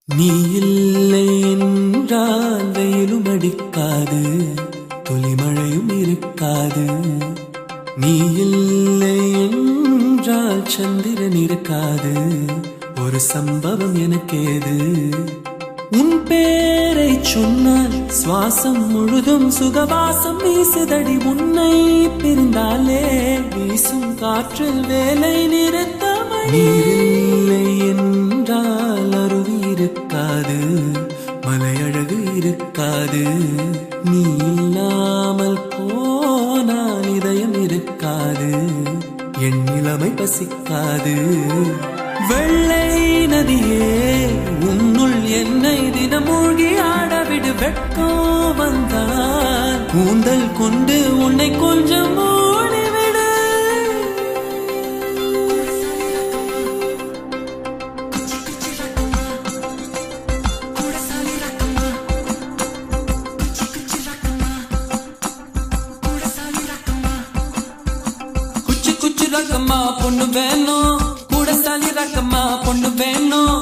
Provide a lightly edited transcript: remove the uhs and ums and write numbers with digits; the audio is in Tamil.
நீ இல்லை என்றால் வெயிலும் அடிக்காது, துளிமழையும் இருக்காது. நீ இல்லை என்றால் சந்திரன் இருக்காது, ஒரு சம்பவம் எனக்கேது. உன் பேரை சொன்னால் சுவாசம் முழுதும் சுகவாசம் வீசுதடி. உன்னை பிரிந்தாலே வீசும் காற்றில் வேலை நிறுத்த நீரில்லை என்றால் அருவி இருக்காது, மலையழகு இருக்காது. நீ இல்லாமல் போனால் இதயம் இருக்காது, என் நிலைமை பசிக்காது. வெள்ளை நதியே உன்னுள் என்னை தினம் மூழ்கி ஆடவிடு. வெட்கம் வந்தால் கூந்தல் கொண்டு உன்னை கொஞ்சம் மூடிவிடு. குச்சி குச்சி ரக்கம்மா பொண்ணு வேணும், கூட சாலி ரக்கம்மா பொண்ணு வேணும்.